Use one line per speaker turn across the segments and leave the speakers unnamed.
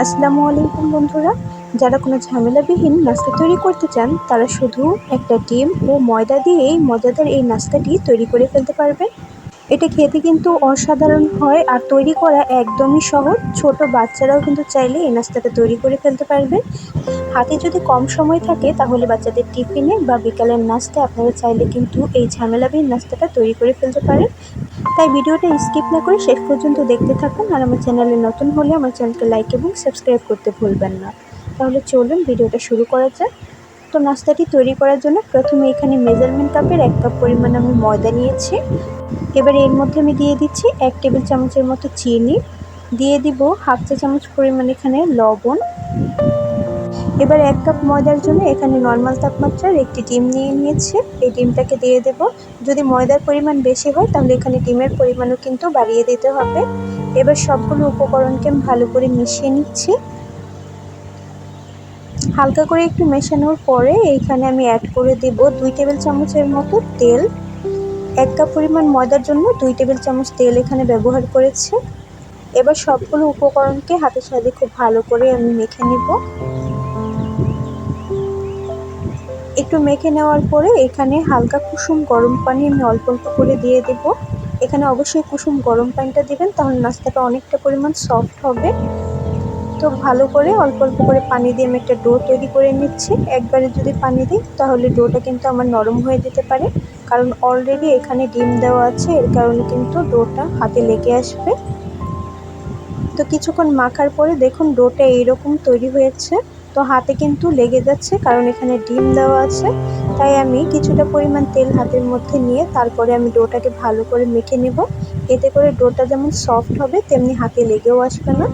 আসসালামু আলাইকুম বন্ধুরা। যারা কোনো ঝামেলাবিহীন নাস্তা তৈরি করতে চান তারা শুধু একটা ডিম ও ময়দা দিয়েই মজাদার এই নাস্তাটি তৈরি করে ফেলতে পারবেন। এটা খেতে কিন্তু অসাধারণ হয় আর তৈরি করা একদমই সহজ। ছোট বাচ্চারাও কিন্তু চাইলে এই নাস্তাটা তৈরি করে ফেলতে পারবে। হাতে যদি কম সময় থাকে তাহলে বাচ্চাদের টিফিনে বা বিকালের নাস্তায় আপনারা চাইলে কিন্তু এই ঝামেলাবিহীন নাস্তাটা তৈরি করে ফেলতে পারেন। তাই ভিডিওটা স্কিপ না করে শেষ পর্যন্ত দেখতে থাকুন। আর আমার চ্যানেলে নতুন হলে আমার চ্যানেলকে লাইক এবং সাবস্ক্রাইব করতে ভুলবেন না। তাহলে চলুন ভিডিওটা শুরু করা যাক। তো নাস্তাটি তৈরি করার জন্য প্রথমে এখানে মেজারমেন্ট কাপের 1 কাপ পরিমাণ আমি ময়দা নিয়েছি। এবার এর মধ্যে আমি দিয়ে দিচ্ছি 1 টেবিল চামচের মতো চিনি, দিয়ে দিব হাফ চা চামচ পরিমাণ এখানে লবণ। এবার 1 কাপ ময়দার জন্য এখানে নর্মাল তাপমাত্রার একটি ডিম নিয়ে নিয়েছি। এই ডিমটাকে দিয়ে দেব। যদি ময়দার পরিমাণ বেশি হয় তাহলে এখানে ডিমের পরিমাণও কিন্তু বাড়িয়ে দিতে হবে। এবার সবগুলো উপকরণকে আমি ভালো করে মিশিয়ে নিচ্ছি। হালকা করে একটু মেশানোর পরে এইখানে আমি অ্যাড করে দেব 2 টেবিল চামচের মতো তেল। 1 কাপ পরিমাণ ময়দার জন্য 2 টেবিল চামচ তেল এখানে ব্যবহার করেছি। এবার সবগুলো উপকরণকে হাতের সাহায্যে খুব ভালো করে আমি মেখে নেব। একটু মেখে নেওয়ার পরে এখানে হালকা কুসুম গরম পানি আমি অল্প অল্প করে দিয়ে দেব। এখানে অবশ্যই কুসুম গরম পানিটা দিবেন, তাহলে নাস্তাটা অনেকটা পরিমাণ সফট হবে। তো ভালো করে অল্প অল্প করে পানি দিয়ে আমি একটা ডো তৈরি করে নিচ্ছি। একবারে যদি পানি দিই তাহলে ডোটা কিন্তু আমার নরম হয়ে যেতে পারে, কারণ অলরেডি এখানে ডিম দেওয়া আছে, এর কারণে কিন্তু ডোটা হাতে লেগে আসবে। তো কিছুক্ষণ মাখার পরে দেখুন ডোটা এইরকম তৈরি হয়েছে। তো হাতে কিন্তু লেগে যাচ্ছে, কারণ এখানে ডিম দেওয়া আছে। তাই আমি কিছুটা পরিমাণ তেল হাতের মধ্যে নিয়ে তারপরে আমি ডোটাকে ভালো করে মেখে নেব। এতে করে ডোটা যেমন সফট হবে তেমনি হাতে লেগেও আসবে না।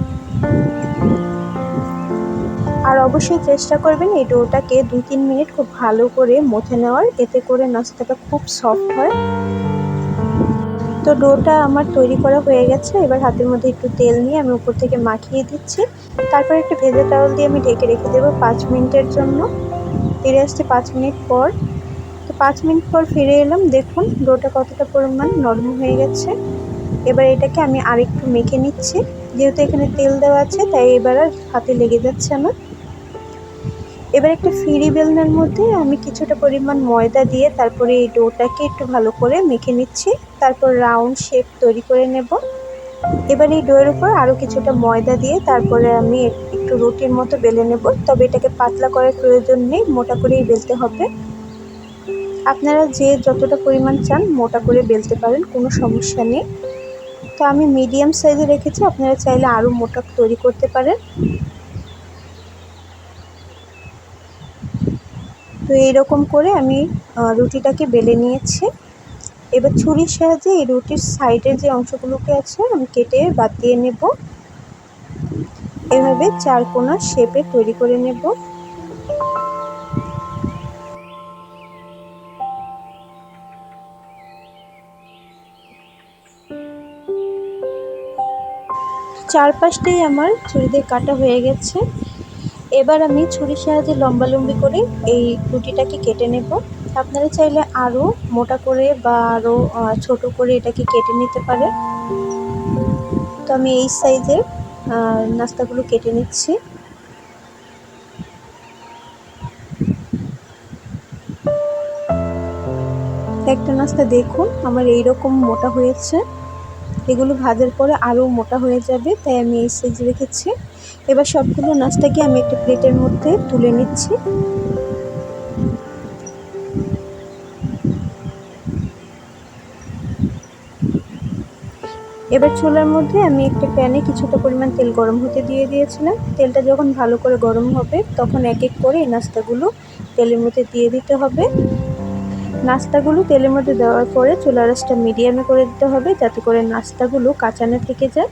আর অবশ্যই চেষ্টা করবেন এই ডোটাকে 2-3 মিনিট খুব ভালো করে মথে নেওয়ার, এতে করে নাস্তাটা খুব সফট হয়। তো ডোটা আমার তৈরি করা হয়ে গেছে। এবার হাতের মধ্যে একটু তেল নিয়ে আমি উপর থেকে মাখিয়ে দিচ্ছি। তারপর একটু ভেজা টাওয়াল দিয়ে আমি ঢেকে রেখে দেবো 5 মিনিটের জন্য। ফিরে আসছি 5 মিনিট পর। তো 5 মিনিট পর ফিরে এলাম, দেখুন ডোটা কতটা পরিমাণ নরম হয়ে গেছে। এবার এটাকে আমি আরেকটু মেখে নিচ্ছি। যেহেতু এখানে তেল দেওয়া আছে তাই এবার আর হাতে লেগে যাচ্ছে না। এবার একটা ফিরি বেলনার মধ্যে আমি কিছুটা পরিমাণ ময়দা দিয়ে তারপরে এই ডোটাকে একটু ভালো করে মেখে নিচ্ছি। তারপর রাউন্ড শেপ তৈরি করে নেব। এবার এই ডোয়ের উপর আরও কিছুটা ময়দা দিয়ে তারপরে আমি একটু রুটির মতো বেলে নেব। তবে এটাকে পাতলা করার প্রয়োজন নেই, মোটা করেই বেলতে হবে। আপনারা যে যতটা পরিমাণ চান মোটা করে বেলতে পারেন, কোনো সমস্যা নেই। তো আমি মিডিয়াম সাইজে রেখেছি, আপনারা চাইলে আরও মোটা তৈরি করতে পারেন। তো এইরকম করে আমি রুটিটাকে বেলে নিয়েছি। এবার ছুরির সাহায্যে এই রুটির সাইডের যে অংশগুলোকে আছে আমি কেটে বাদ দিয়ে নেব। এভাবে 4 কোণা শেপে তৈরি করে নেব। চারপাশটাই আমার ছুরি দিয়ে কাটা হয়ে গেছে। এবার আমি ছুরির সাহায্যে লম্বালম্বি করে এই রুটিটাকে কেটে নেব। আপনারা চাইলে আরও মোটা করে বা আরও ছোট করে এটাকে কেটে নিতে পারেন। তো আমি এই সাইজের নাস্তাগুলো কেটে নিচ্ছি। একটা নাস্তা দেখুন আমার এইরকম মোটা হয়েছে। এগুলো ভাজার পরে আরও মোটা হয়ে যাবে, তাই আমি এই সাইজ রেখেছি। এবার সবগুলো নাস্তাকে আমি একটা প্লেটের মধ্যে তুলে নিচ্ছি। এবার চুলার মধ্যে আমি একটা প্যানে কিছুটা পরিমাণ তেল গরম হতে দিয়ে দিয়েছিলাম। তেলটা যখন ভালো করে গরম হবে তখন এক এক করে এই নাস্তাগুলো তেলের মধ্যে দিয়ে দিতে হবে। নাস্তাগুলো তেলের মধ্যে দেওয়ার পরে চুলার আঁচটা মিডিয়ামে করে দিতে হবে, যাতে করে নাস্তাগুলো কাঁচা না থেকে যায়।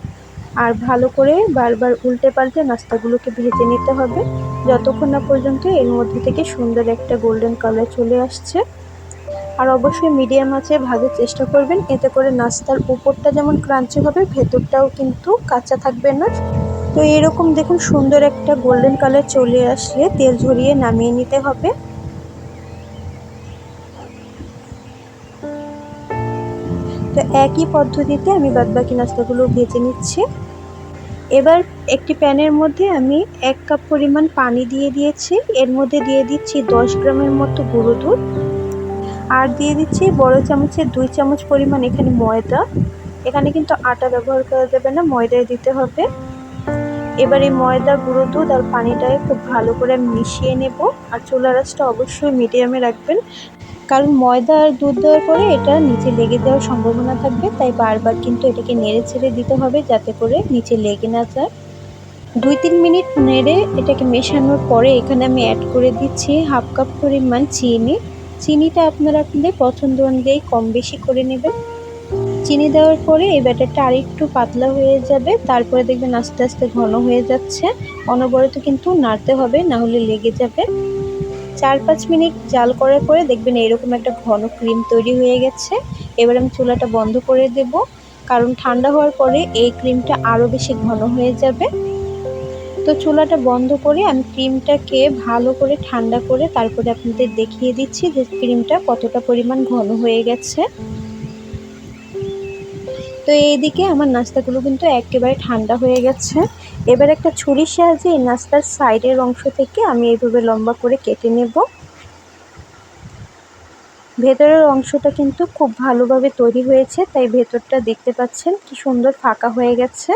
আর ভালো করে বারবার উল্টে পাল্টে নাস্তাগুলোকে ভেজে নিতে হবে, যতক্ষণ না পর্যন্ত এর মধ্যে থেকে সুন্দর একটা গোল্ডেন কালার চলে আসছে। আর অবশ্যই মিডিয়াম আঁচে ভাজার চেষ্টা করবেন, এতে করে নাস্তার উপরটা যেমন ক্রাঞ্চি হবে ভেতরটাও কিন্তু কাঁচা থাকবে না। তো এরকম দেখুন সুন্দর একটা গোল্ডেন কালার চলে আসলে তেল ঝরিয়ে নামিয়ে নিতে হবে। তো একই পদ্ধতিতে আমি বাদবাকি নাস্তাগুলো ভেজে নিচ্ছি। এবার একটি প্যানের মধ্যে আমি 1 কাপ পরিমাণ পানি দিয়ে দিয়েছি। এর মধ্যে দিয়ে দিচ্ছি 10 গ্রামের মতো গুঁড়ো দুধ, আর দিয়ে দিচ্ছি বড় চামচের 2 চামচ পরিমাণ এখানে ময়দা। এখানে কিন্তু আটা ব্যবহার করা যাবে না, ময়দাই দিতে হবে। এবার এই ময়দা, গুঁড়ো দুধ আর পানিটাকে খুব ভালো করে মিশিয়ে নেব। আর চুলার আঁচটা অবশ্যই মিডিয়ামে রাখবেন, কারণ ময়দা আর দুধ দেওয়ার পরে এটা নিচে লেগে যাওয়ার সম্ভাবনা থাকবে, তাই বারবার কিন্তু এটাকে নেড়ে ছেড়ে দিতে হবে যাতে করে নিচে লেগে না যায়। 2-3 মিনিট নেড়ে এটাকে মেশানোর পরে এখানে আমি অ্যাড করে দিচ্ছি 1/2 কাপ পরিমাণ চিনি। চিনিটা আপনারা আপনাদের পছন্দ অনুযায়ী কম বেশি করে নেবেন। চিনি দেওয়ার পরে এই ব্যাটারটা আরেকটু পাতলা হয়ে যাবে, তারপরে দেখবেন আস্তে আস্তে ঘন হয়ে যাচ্ছে। অনবরত কিন্তু নাড়তে হবে, না হলে লেগে যাবে। 4-5 মিনিট জাল করার পরে দেখবেন এরকম একটা ঘন ক্রিম তৈরি হয়ে গেছে। এবার আমি চুলাটা বন্ধ করে দেব, কারণ ঠান্ডা হওয়ার পরে এই ক্রিমটা আরও বেশি ঘন হয়ে যাবে। তো চুলাটা বন্ধ করে আমি ক্রিমটাকে ভালো করে ঠান্ডা করে তারপরে আপনাদের দেখিয়ে দিচ্ছি যে ক্রিমটা কতটা পরিমাণ ঘন হয়ে গেছে। তো এইদিকে আমার নাস্তাগুলো কিন্তু একেবারে ঠান্ডা হয়ে গেছে। এবার একটা ছুরির সাহায্যে এই নাস্তার সাইডের অংশ থেকে আমি এইভাবে লম্বা করে কেটে নেব। ভেতরের অংশটা কিন্তু খুব ভালোভাবে তৈরি হয়েছে, তাই ভেতরটা দেখতে পাচ্ছেন কি সুন্দর ফাঁকা হয়ে গেছে।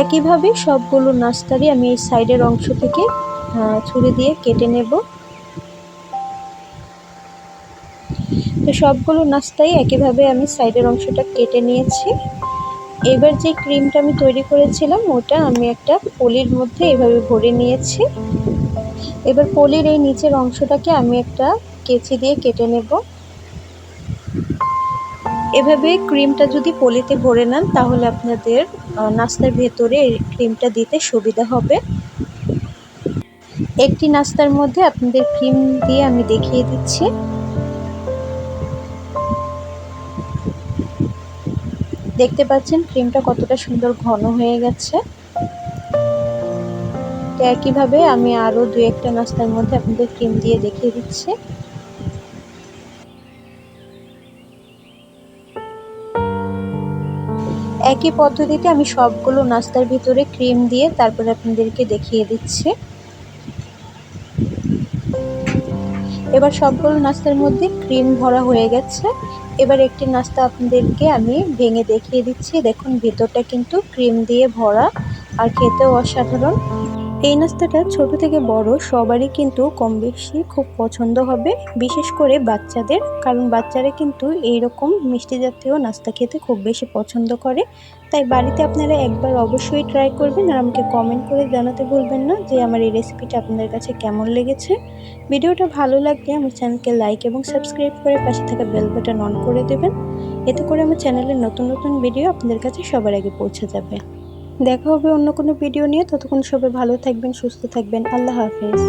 একইভাবে সবগুলো নাস্তারই আমি এই সাইডের অংশ থেকে ছুরি দিয়ে কেটে নেব। তো সবগুলো নাস্তাই একইভাবে আমি সাইডের অংশটা কেটে নিয়েছি। এবার যে ক্রিমটা আমি তৈরি করেছিলাম ওটা আমি একটা পলির মধ্যে এভাবে ভরে নিয়েছি। এবার পলির এই নিচের অংশটাকে আমি একটা কেচি দিয়ে কেটে নেব। এভাবে ক্রিমটা যদি পলিতে ভরে নেন তাহলে আপনাদের নাস্তার ভেতরে এই ক্রিমটা দিতে সুবিধা হবে। একটি নাস্তার মধ্যে আপনাদের ক্রিম দিয়ে আমি দেখিয়ে দিচ্ছি। দেখতে পাচ্ছেন ক্রিমটা কতটা সুন্দর ঘন হয়ে গেছে। তো একইভাবে আমি আরও 2-1টা নাস্তার মধ্যে আপনাদের ক্রিম দিয়ে দেখিয়ে দিচ্ছি। একই পদ্ধতিতে আমি সবগুলো নাস্তার ভিতরে ক্রিম দিয়ে তারপরে আপনাদেরকে দেখিয়ে দিচ্ছি। এবার সবগুলো নাস্তার মধ্যে ক্রিম ভরা হয়ে গেছে। এবার একটি নাস্তা আপনাদেরকে আমি ভেঙে দেখিয়ে দিচ্ছি। দেখুন ভিতরটা কিন্তু ক্রিম দিয়ে ভরা আর খেতেও অসাধারণ। এই নাস্তাটা ছোট থেকে বড় সবারই কিন্তু কম বেশি খুব পছন্দ হবে, বিশেষ করে বাচ্চাদের, কারণ বাচ্চারা কিন্তু এইরকম মিষ্টি জাতীয় নাস্তা খেতে খুব বেশি পছন্দ করে। তাই বাড়িতে আপনারা একবার অবশ্যই ট্রাই করবেন, আর আমাকে কমেন্ট করে জানাতে ভুলবেন না যে আমার এই রেসিপিটা আপনাদের কাছে কেমন লেগেছে। ভিডিওটা ভালো লাগলে আমার চ্যানেলকে লাইক এবং সাবস্ক্রাইব করে পাশে থাকা বেল বাটন অন করে দেবেন। এতে করে আমার চ্যানেলের নতুন নতুন ভিডিও আপনাদের কাছে সবার আগে পৌঁছে যাবে। দেখা হবে অন্য কোনো ভিডিও নিয়ে। ততক্ষণ সবাই ভালো থাকবেন, সুস্থ থাকবেন। আল্লাহ হাফেজ।